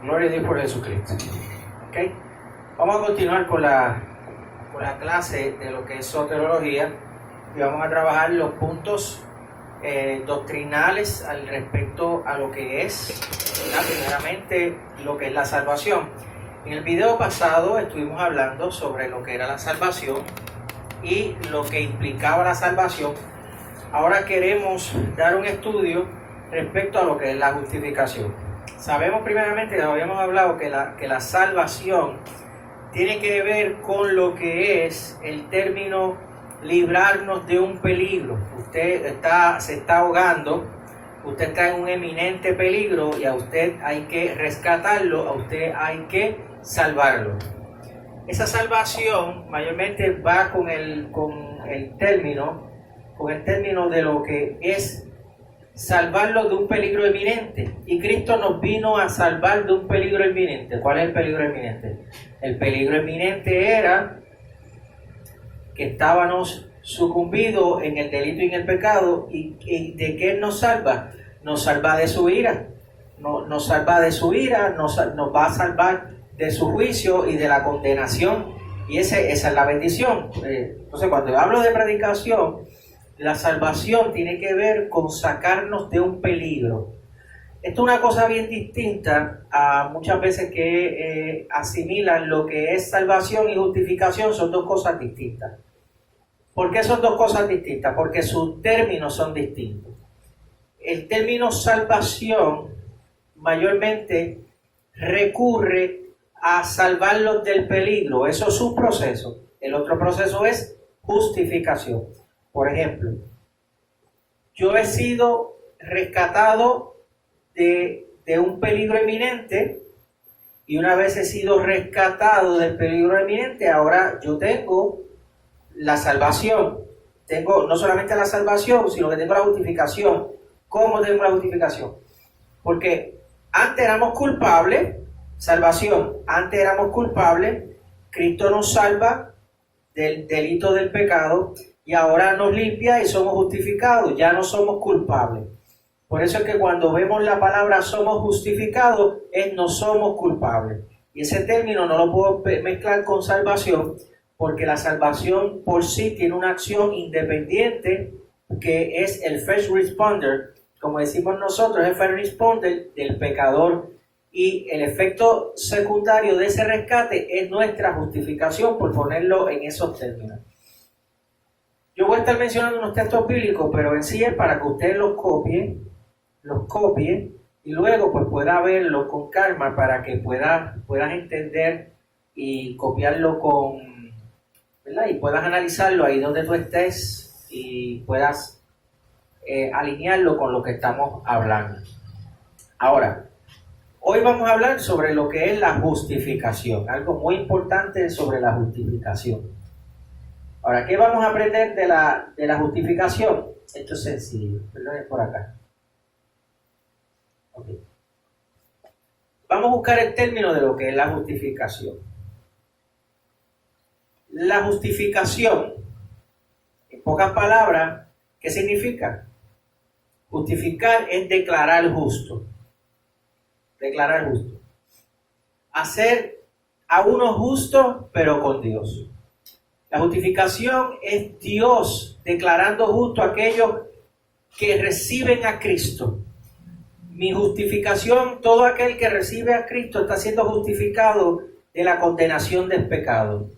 Gloria a Dios por Jesucristo. ¿Okay? Vamos a continuar con la clase de lo que es soteriología y vamos a trabajar los puntos doctrinales al respecto a lo que es, primeramente, lo que es la salvación. En el video pasado estuvimos hablando sobre lo que era la salvación y lo que implicaba la salvación. Ahora queremos dar un estudio respecto a lo que es la justificación. Sabemos primeramente, ya habíamos hablado, que la salvación tiene que ver con lo que es el término librarnos de un peligro. Usted se está ahogando, usted está en un eminente peligro y a usted hay que rescatarlo, a usted hay que salvarlo. Esa salvación mayormente va con el término de lo que es salvarlo de un peligro eminente. Y Cristo nos vino a salvar de un peligro eminente. ¿Cuál es el peligro eminente? El peligro eminente era que estábamos sucumbidos en el delito y en el pecado. ¿Y de qué nos salva? Nos salva de su ira. Nos salva de su ira, nos va a salvar de su juicio y de la condenación. Y esa es la bendición. Entonces, cuando yo hablo de predicación, la salvación tiene que ver con sacarnos de un peligro. Esto es una cosa bien distinta a muchas veces que asimilan lo que es salvación y justificación. Son dos cosas distintas. ¿Por qué son dos cosas distintas? Porque sus términos son distintos. El término salvación mayormente recurre a salvarlos del peligro. Eso es su proceso. El otro proceso es justificación. Por ejemplo, yo he sido rescatado de un peligro eminente y una vez he sido rescatado del peligro eminente, ahora yo tengo la salvación. Tengo no solamente la salvación, sino que tengo la justificación. ¿Cómo tengo la justificación? Porque antes éramos culpables, salvación, antes éramos culpables, Cristo nos salva del delito del pecado, y ahora nos limpia y somos justificados, ya no somos culpables. Por eso es que cuando vemos la palabra somos justificados, es no somos culpables. Y ese término no lo puedo mezclar con salvación, porque la salvación por sí tiene una acción independiente, que es el first responder, como decimos nosotros, el first responder del pecador. Y el efecto secundario de ese rescate es nuestra justificación, por ponerlo en esos términos. Yo voy a estar mencionando unos textos bíblicos, pero en sí es para que usted los copie y luego pues pueda verlo con calma para que puedas entender y copiarlo ¿verdad? Y puedas analizarlo ahí donde tú estés y puedas alinearlo con lo que estamos hablando. Ahora, hoy vamos a hablar sobre lo que es la justificación, algo muy importante sobre la justificación. Ahora, ¿qué vamos a aprender de la justificación? Esto es sencillo. Perdón, es por acá. Okay. Vamos a buscar el término de lo que es la justificación. La justificación, en pocas palabras, ¿qué significa? Justificar es declarar justo. Declarar justo. Hacer a uno justo, pero con Dios. La justificación es Dios declarando justo a aquellos que reciben a Cristo. Mi justificación, todo aquel que recibe a Cristo está siendo justificado de la condenación del pecado.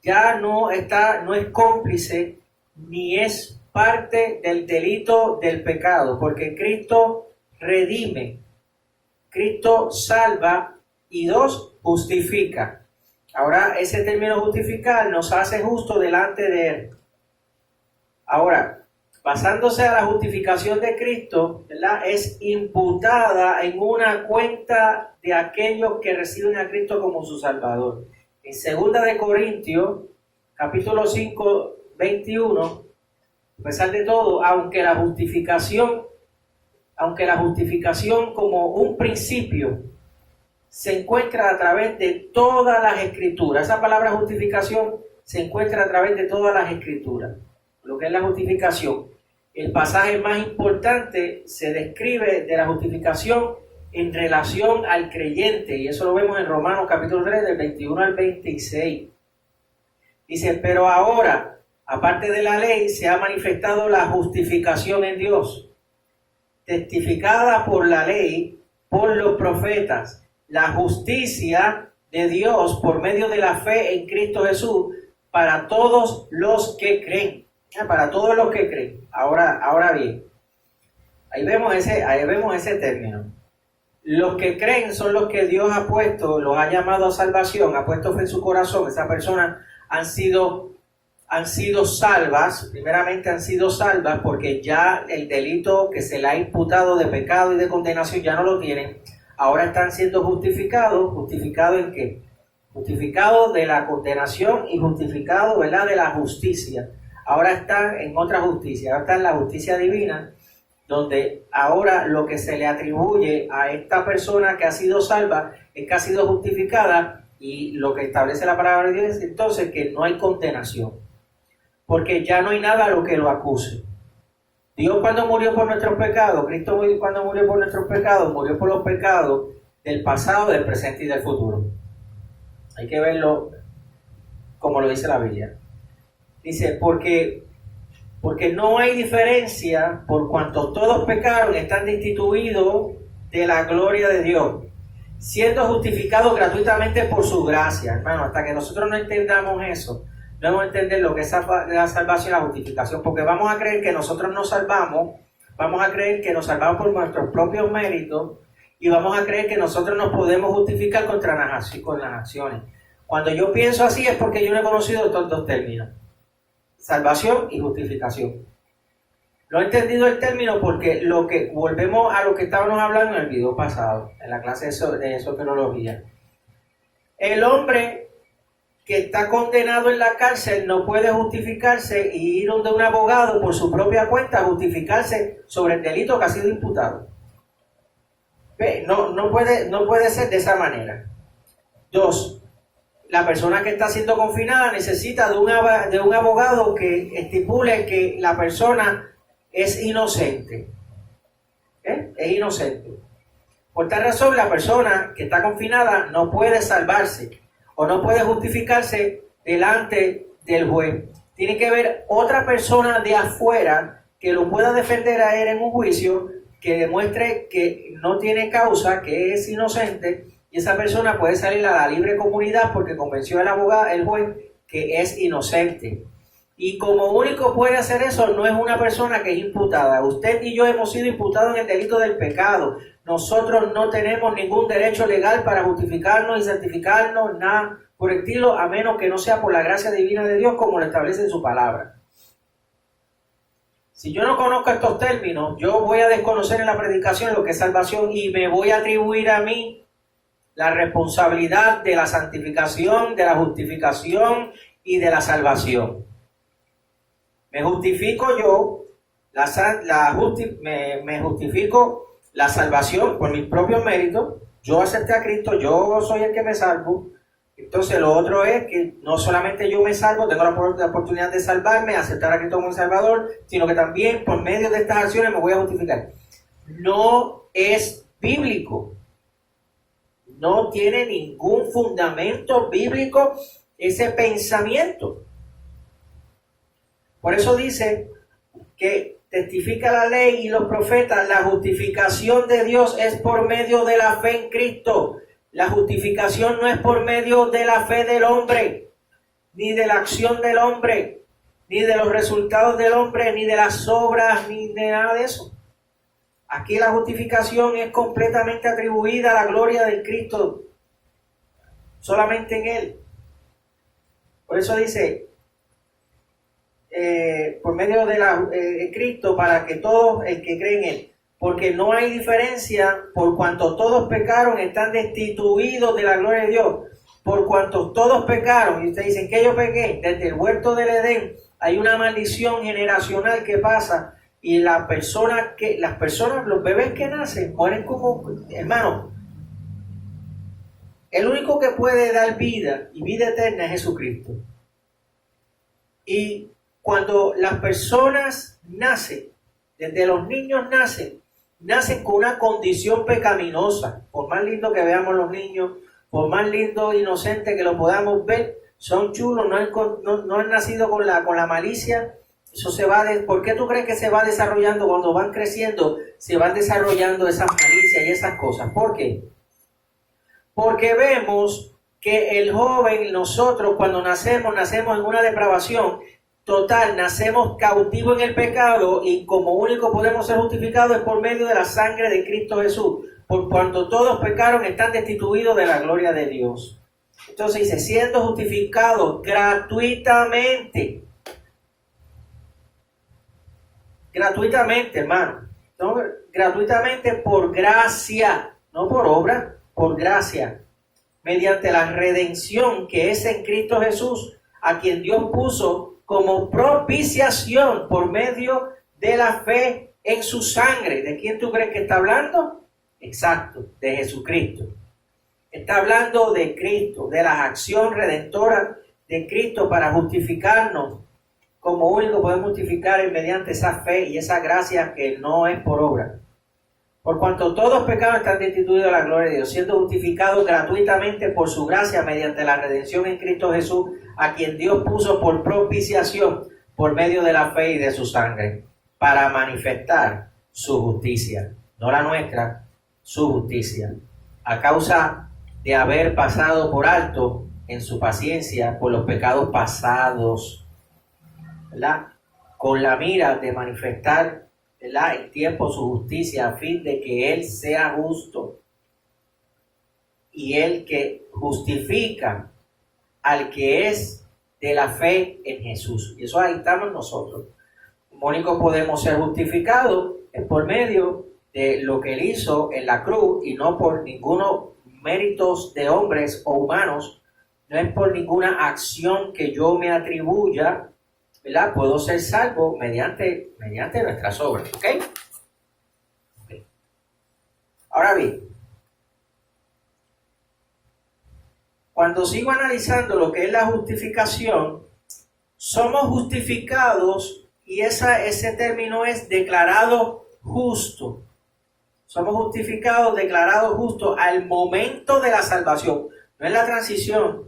Ya no es cómplice ni es parte del delito del pecado, porque Cristo redime, Cristo salva y dos, justifica. Ahora, ese término justificar nos hace justo delante de Él. Ahora, basándose a la justificación de Cristo, ¿verdad? Es imputada en una cuenta de aquellos que reciben a Cristo como su Salvador. En 2 de Corintios, capítulo 5, 21, a pesar de todo, aunque la justificación como un principio se encuentra a través de todas las escrituras. Esa palabra justificación se encuentra a través de todas las escrituras. Lo que es la justificación. El pasaje más importante se describe de la justificación en relación al creyente, y eso lo vemos en Romanos capítulo 3, del 21 al 26. Dice, pero ahora, aparte de la ley, se ha manifestado la justificación en Dios, testificada por la ley, por los profetas, la justicia de Dios por medio de la fe en Cristo Jesús, para todos los que creen. Para todos los que creen. Ahora bien, ahí vemos ese término. Los que creen son los que Dios ha puesto, los ha llamado a salvación, ha puesto fe en su corazón. Esas personas han sido salvas, primeramente han sido salvas porque ya el delito que se le ha imputado de pecado y de condenación ya no lo tienen. Ahora están siendo justificados. ¿Justificados en qué? Justificados de la condenación y justificados, ¿verdad?, de la justicia. Ahora están en otra justicia, ahora están en la justicia divina, donde ahora lo que se le atribuye a esta persona que ha sido salva es que ha sido justificada, y lo que establece la palabra de Dios es entonces que no hay condenación, porque ya no hay nada a lo que lo acuse. Dios cuando murió por nuestros pecados, Cristo cuando murió por nuestros pecados, murió por los pecados del pasado, del presente y del futuro. Hay que verlo como lo dice la Biblia. Dice, porque no hay diferencia, por cuanto todos pecaron, están destituidos de la gloria de Dios, siendo justificados gratuitamente por su gracia. Hermano, hasta que nosotros no entendamos eso, no vamos a entender lo que es la salvación y la justificación, porque vamos a creer que nosotros nos salvamos, vamos a creer que nos salvamos por nuestros propios méritos, y vamos a creer que nosotros nos podemos justificar con las acciones. Cuando yo pienso así es porque yo no he conocido estos dos términos: salvación y justificación. No he entendido el término porque volvemos a lo que estábamos hablando en el video pasado, en la clase de esoterología. El hombre que está condenado en la cárcel no puede justificarse y ir donde un abogado por su propia cuenta a justificarse sobre el delito que ha sido imputado. No puede ser de esa manera. 2. La persona que está siendo confinada necesita de un abogado que estipule que la persona es inocente. Es inocente. Por tal razón, la persona que está confinada no puede salvarse o no puede justificarse delante del juez. Tiene que haber otra persona de afuera que lo pueda defender a él en un juicio, que demuestre que no tiene causa, que es inocente, y esa persona puede salir a la libre comunidad porque convenció el juez que es inocente. Y como único puede hacer eso no es una persona que es imputada. Usted y yo hemos sido imputados en el delito del pecado. Nosotros no tenemos ningún derecho legal para justificarnos y santificarnos, nada por el estilo, a menos que no sea por la gracia divina de Dios como lo establece en su palabra. Si yo no conozco estos términos, yo voy a desconocer en la predicación lo que es salvación y me voy a atribuir a mí la responsabilidad de la santificación, de la justificación y de la salvación. Me justifico yo, me justifico la salvación por mis propios méritos. Yo acepté a Cristo, yo soy el que me salvo. Entonces lo otro es que no solamente yo me salvo, tengo la oportunidad de salvarme, aceptar a Cristo como Salvador, sino que también por medio de estas acciones me voy a justificar. No es bíblico. No tiene ningún fundamento bíblico ese pensamiento. Por eso dice que testifica la ley y los profetas, la justificación de Dios es por medio de la fe en Cristo. La justificación no es por medio de la fe del hombre, ni de la acción del hombre, ni de los resultados del hombre, ni de las obras, ni de nada de eso. Aquí la justificación es completamente atribuida a la gloria de Cristo, solamente en Él. Por eso dice, por medio de Cristo, para que todos el que cree en Él, porque no hay diferencia, por cuanto todos pecaron, están destituidos de la gloria de Dios. Por cuanto todos pecaron, y ustedes dicen que yo pequé, desde el huerto del Edén hay una maldición generacional que pasa, y las personas, los bebés que nacen, mueren como, hermano, el único que puede dar vida y vida eterna es Jesucristo. Y cuando las personas nacen, desde los niños nacen, nacen con una condición pecaminosa. Por más lindo que veamos los niños, por más lindo e inocente que lo podamos ver, son chulos, no han nacido con la malicia. Eso se va ¿por qué tú crees que se va desarrollando cuando van creciendo? Se van desarrollando esas malicias y esas cosas. ¿Por qué? Porque vemos que el joven, nosotros cuando nacemos en una depravación total, nacemos cautivos en el pecado y como único podemos ser justificados es por medio de la sangre de Cristo Jesús. Por cuanto todos pecaron, están destituidos de la gloria de Dios. Entonces dice, siendo justificados gratuitamente. Gratuitamente, hermano. ¿No? Gratuitamente por gracia, no por obra, por gracia. Mediante la redención que es en Cristo Jesús, a quien Dios puso como propiciación por medio de la fe en su sangre. ¿De quién tú crees que está hablando? Exacto, de Jesucristo. Está hablando de Cristo, de la acción redentora de Cristo para justificarnos. Como único podemos justificar mediante esa fe y esa gracia que no es por obra. Por cuanto todos pecados están destituidos de la gloria de Dios, siendo justificados gratuitamente por su gracia mediante la redención en Cristo Jesús, a quien Dios puso por propiciación por medio de la fe y de su sangre, para manifestar su justicia, no la nuestra, su justicia, a causa de haber pasado por alto en su paciencia por los pecados pasados, ¿verdad? Con la mira de manifestar, ¿verdad?, en tiempo su justicia, a fin de que Él sea justo y el que justifica al que es de la fe en Jesús. Y eso ahí estamos nosotros. Como único podemos ser justificados es por medio de lo que Él hizo en la cruz y no por ningunos méritos de hombres o humanos, no es por ninguna acción que yo me atribuya, ¿verdad? Puedo ser salvo mediante nuestras obras, ¿ok? Ahora bien, cuando sigo analizando lo que es la justificación, somos justificados y ese término es declarado justo. Somos justificados, declarados justos al momento de la salvación. No es la transición,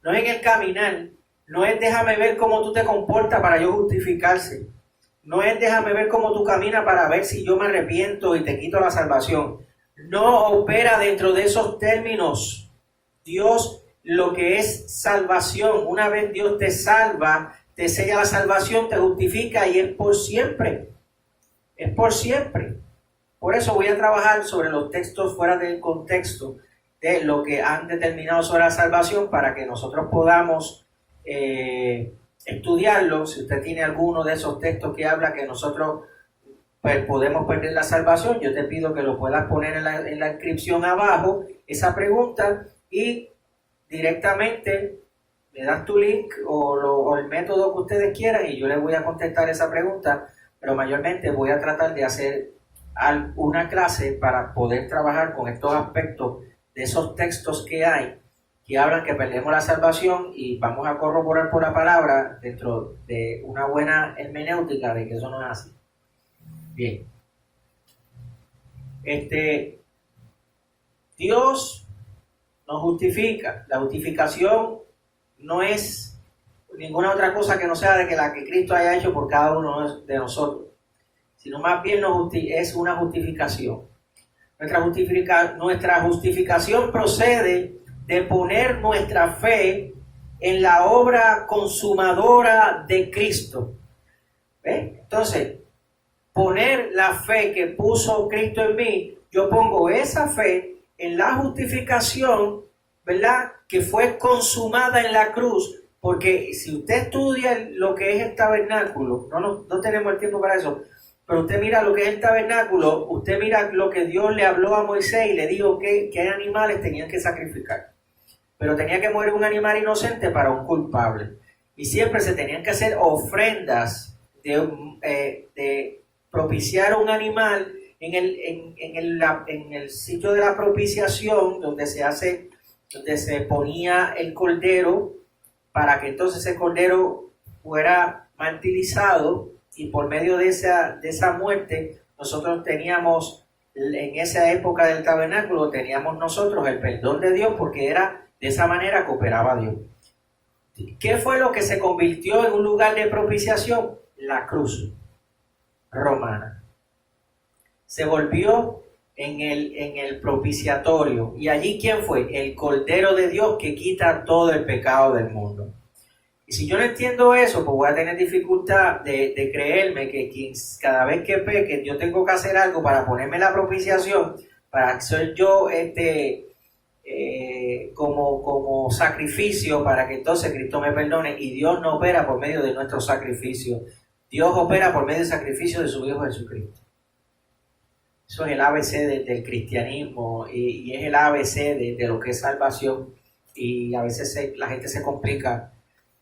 no es en el caminar, no es déjame ver cómo tú te comportas para yo justificarse. No es déjame ver cómo tú caminas para ver si yo me arrepiento y te quito la salvación. No opera dentro de esos términos. Dios, lo que es salvación, una vez Dios te salva, te sella la salvación, te justifica y es por siempre. Es por siempre. Por eso voy a trabajar sobre los textos fuera del contexto de lo que han determinado sobre la salvación para que nosotros podamos estudiarlo. Si usted tiene alguno de esos textos que habla que nosotros pues, podemos perder la salvación, yo te pido que lo puedas poner en la inscripción abajo, esa pregunta, y directamente me das tu link o el método que ustedes quieran y yo les voy a contestar esa pregunta, pero mayormente voy a tratar de hacer una clase para poder trabajar con estos aspectos de esos textos que hay que hablan que perdemos la salvación y vamos a corroborar por la palabra dentro de una buena hermenéutica de que eso no es así. Bien. Dios nos justifica. La justificación no es ninguna otra cosa que no sea de que la que Cristo haya hecho por cada uno de nosotros, sino más bien es una justificación. Nuestra justificación procede de poner nuestra fe en la obra consumadora de Cristo. ¿Ve? Entonces, poner la fe que puso Cristo en mí, yo pongo esa fe en la justificación, ¿verdad?, que fue consumada en la cruz. Porque si usted estudia lo que es el tabernáculo, no tenemos el tiempo para eso, pero usted mira lo que es el tabernáculo, usted mira lo que Dios le habló a Moisés y le dijo que animales tenían que sacrificar. Pero tenía que morir un animal inocente para un culpable. Y siempre se tenían que hacer ofrendas de propiciar un animal en el sitio de la propiciación, donde se ponía el cordero, para que entonces ese cordero fuera martirizado y por medio de esa muerte nosotros teníamos, en esa época del tabernáculo, teníamos nosotros el perdón de Dios porque era de esa manera que operaba Dios. ¿Qué fue lo que se convirtió en un lugar de propiciación? La cruz romana. Se volvió en el propiciatorio. ¿Y allí quién fue? El Cordero de Dios que quita todo el pecado del mundo. Y si yo no entiendo eso, pues voy a tener dificultad de creerme que cada vez que peque yo tengo que hacer algo para ponerme la propiciación, para ser yo como sacrificio para que entonces Cristo me perdone. Y Dios no opera por medio de nuestro sacrificio. Dios opera por medio del sacrificio de su Hijo Jesucristo. Eso es el ABC del cristianismo y es el ABC de lo que es salvación. Y a veces la gente se complica.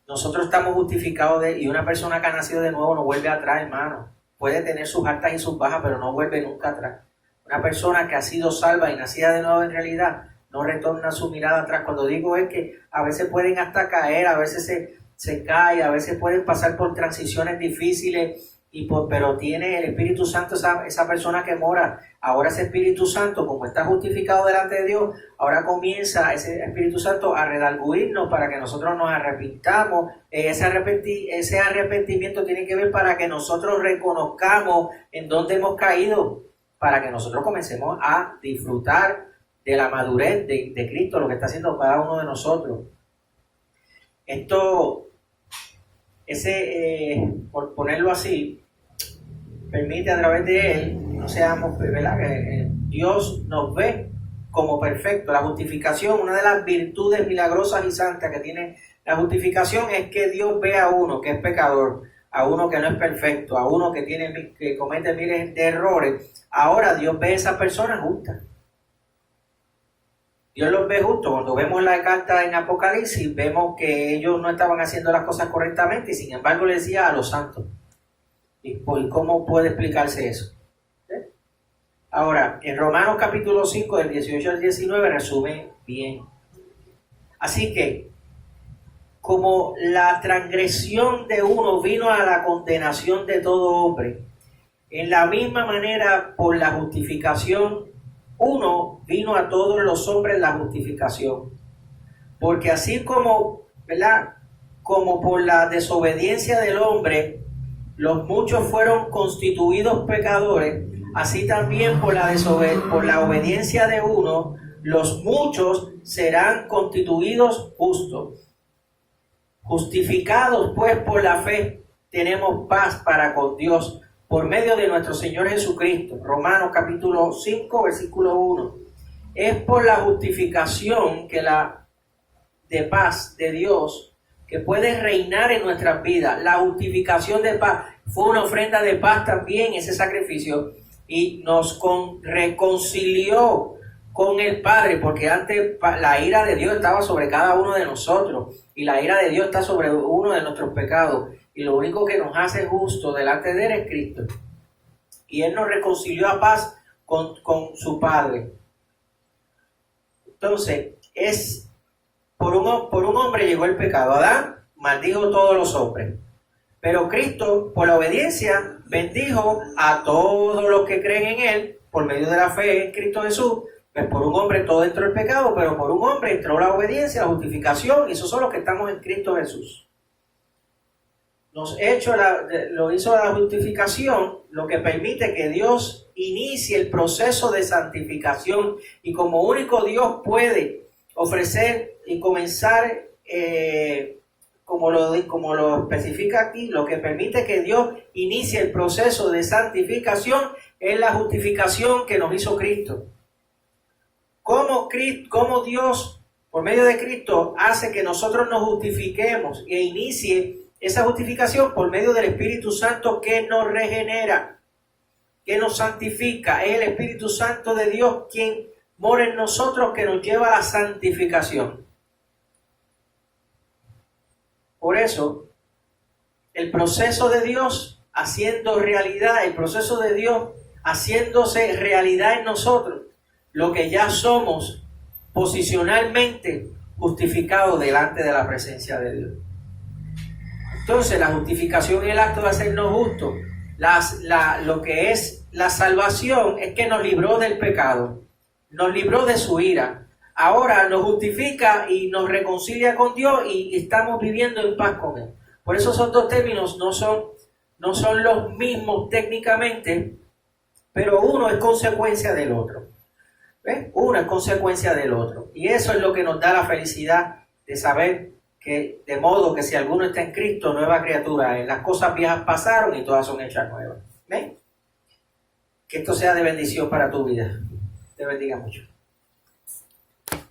Nosotros estamos justificados y una persona que ha nacido de nuevo no vuelve atrás, hermano. Puede tener sus altas y sus bajas, pero no vuelve nunca atrás. Una persona que ha sido salva y nacida de nuevo en realidad no retorna su mirada atrás. Cuando digo es que a veces pueden hasta caer, a veces se cae, a veces pueden pasar por transiciones difíciles, pero tiene el Espíritu Santo, esa persona que mora. Ahora ese Espíritu Santo, como está justificado delante de Dios, ahora comienza ese Espíritu Santo a redarguirnos para que nosotros nos arrepintamos. Ese arrepentimiento tiene que ver para que nosotros reconozcamos en dónde hemos caído, para que nosotros comencemos a disfrutar de la madurez de Cristo, lo que está haciendo cada uno de nosotros. Esto, por ponerlo así, permite a través de Él, no seamos, ¿verdad? Dios nos ve como perfecto. La justificación, una de las virtudes milagrosas y santas que tiene la justificación es que Dios ve a uno que es pecador, a uno que no es perfecto, a uno que comete miles de errores. Ahora Dios ve a esa persona justa. Dios los ve justos. Cuando vemos la carta en Apocalipsis, vemos que ellos no estaban haciendo las cosas correctamente y sin embargo le decía a los santos. ¿Y cómo puede explicarse eso? Ahora, en Romanos capítulo 5, del 18 al 19, resume bien. Así que, como la transgresión de uno vino a la condenación de todo hombre, en la misma manera, por la justificación, uno vino a todos los hombres la justificación. Porque así como, ¿verdad? Como por la desobediencia del hombre, los muchos fueron constituidos pecadores, así también por la obediencia de uno, los muchos serán constituidos justos. Justificados pues por la fe, tenemos paz para con Dios por medio de nuestro Señor Jesucristo. Romanos capítulo 5, versículo 1. Es por la justificación de paz de Dios que puede reinar en nuestras vidas. La justificación de paz fue una ofrenda de paz también, ese sacrificio, y nos reconcilió con el Padre, porque antes la ira de Dios estaba sobre cada uno de nosotros y la ira de Dios está sobre uno de nuestros pecados, y lo único que nos hace justo delante de Él es Cristo, y Él nos reconcilió a paz con su Padre. Entonces, por un hombre llegó el pecado. Adán maldijo todos los hombres, pero Cristo, por la obediencia, bendijo a todos los que creen en Él por medio de la fe en Cristo Jesús. Pues por un hombre todo entró el pecado, pero por un hombre entró la obediencia, la justificación, y esos son los que estamos en Cristo Jesús. Lo hizo la justificación, lo que permite que Dios inicie el proceso de santificación, y como único Dios puede ofrecer y comenzar, como lo especifica aquí, lo que permite que Dios inicie el proceso de santificación es la justificación que nos hizo Cristo. ¿Cómo Dios, por medio de Cristo, hace que nosotros nos justifiquemos e inicie esa justificación? Por medio del Espíritu Santo que nos regenera, que nos santifica. Es el Espíritu Santo de Dios quien mora en nosotros, que nos lleva a la santificación. Por eso, el proceso de Dios haciendo realidad, el proceso de Dios haciéndose realidad en nosotros, lo que ya somos posicionalmente justificados delante de la presencia de Dios. Entonces, la justificación es el acto de hacernos justos. Lo que es la salvación es que nos libró del pecado, nos libró de su ira. Ahora nos justifica y nos reconcilia con Dios y estamos viviendo en paz con Él. Por eso esos dos términos no son los mismos técnicamente, pero uno es consecuencia del otro. ¿Ves? Uno es consecuencia del otro. Y eso es lo que nos da la felicidad de saber que, de modo que si alguno está en Cristo, nueva criatura, las cosas viejas pasaron y todas son hechas nuevas. ¿Ven? Que esto sea de bendición para tu vida. Te bendiga mucho.